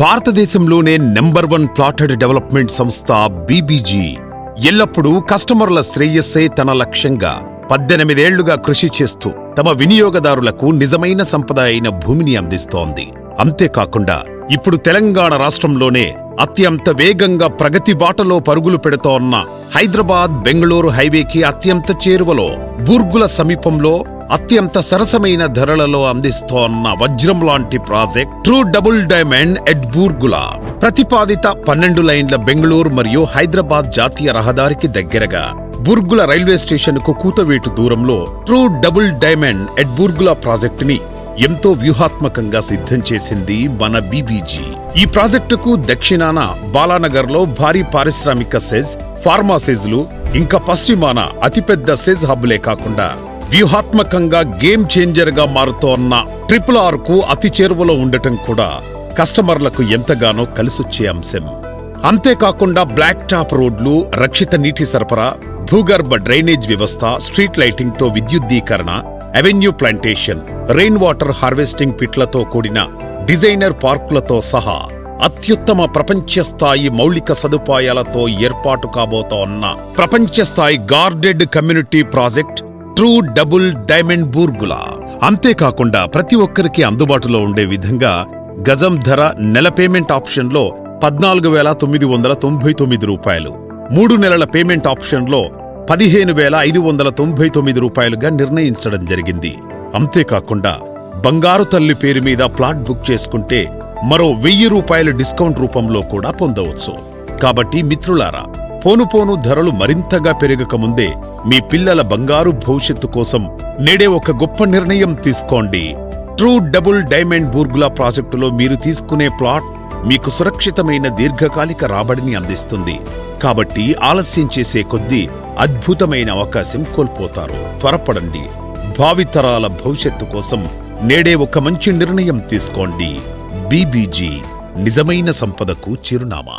భారతదేశంలోనే number 1 plotted development సంస్థ BBG ఎల్లప్పుడూ కస్టమర్ల శ్రేయస్సే తన లక్ష్యంగా 18 ఏళ్లుగా కృషి చేస్తూ తమ వినియోగదారులకు నిజమైన సంపద అయిన భూమిని అందిస్తోంది. అంతేకాకుండా ఇప్పుడు తెలంగాణ రాష్ట్రంలోనే అత్యంత వేగంగా ప్రగతి బాటలో పరుగులు పెడుతోన్న హైదరాబాద్ బెంగళూరు హైవేకి అత్యంత చేరువలో బూర్గుల సమీపంలో అత్యంత సరసమైన ధరలలో అందిస్తోన్న వజ్రం లాంటి project true double diamond at Burgula. ప్రతిపాదిత 12 లైన్ల బెంగళూరు మరియు హైదరాబాద్ జాతీయ రహదారికి దగ్గరగా బూర్గుల రైల్వే స్టేషన్కు కూతవేటు దూరంలో true double diamond at Burgula ప్రాజెక్టుని ఎంతో వ్యూహాత్మకంగా సిద్ధం చేసింది మన బీబీజీ. ఈ ప్రాజెక్టుకు దక్షిణాన బాలానగర్లో భారీ పారిశ్రామిక సెజ్, ఫార్మా సెజ్లు, ఇంకా పశ్చిమాన అతిపెద్ద సెజ్ హబ్లే కాకుండా వ్యూహాత్మకంగా గేమ్ చేంజర్ గా మారుతోన్న RRR కు అతి చేరువలో ఉండటం కూడా కస్టమర్లకు ఎంతగానో కలిసొచ్చే అంశం. అంతేకాకుండా బ్లాక్ టాప్ రోడ్లు, రక్షిత నీటి సరఫరా, భూగర్భ డ్రైనేజ్ వ్యవస్థ, స్ట్రీట్ లైటింగ్ తో విద్యుద్దీకరణ, avenue plantation, rain water harvesting పిట్లతో కూడిన డిజైనర్ పార్కులతో సహా అత్యుత్తమ ప్రపంచ స్థాయి మౌలిక సదుపాయాలతో ఏర్పాటు కాబోతోన్న ప్రపంచ స్థాయి guarded community project true double diamond Burgula. అంతేకాకుండా ప్రతి ఒక్కరికి అందుబాటులో ఉండే విధంగా గజం ధర నెల పేమెంట్ ఆప్షన్లో 14,999 రూపాయలు, 3 నెలల పేమెంట్ ఆప్షన్లో 15,599 రూపాయలుగా నిర్ణయించడం జరిగింది. అంతేకాకుండా బంగారు తల్లి పేరు మీద ప్లాట్ బుక్ చేసుకుంటే మరో 1000 రూపాయల డిస్కౌంట్ రూపంలో కూడా పొందవచ్చు. కాబట్టి మిత్రులారా, పోను ధరలు మరింతగా పెరగకముందే మీ పిల్లల బంగారు భవిష్యత్తు కోసం నేడే ఒక గొప్ప నిర్ణయం తీసుకోండి. ట్రూ డబుల్ డైమండ్ బూర్గుల ప్రాజెక్టులో మీరు తీసుకునే ప్లాట్ మీకు సురక్షితమైన దీర్ఘకాలిక రాబడిని అందిస్తుంది. కాబట్టి ఆలస్యం చేసే కొద్దీ అద్భుతమైన అవకాశం కోల్పోతారు. త్వరపడండి. భావితరాల భవిష్యత్తు కోసం నేడే ఒక మంచి నిర్ణయం తీసుకోండి. బీబీజీ, నిజమైన సంపదకు చిరునామా.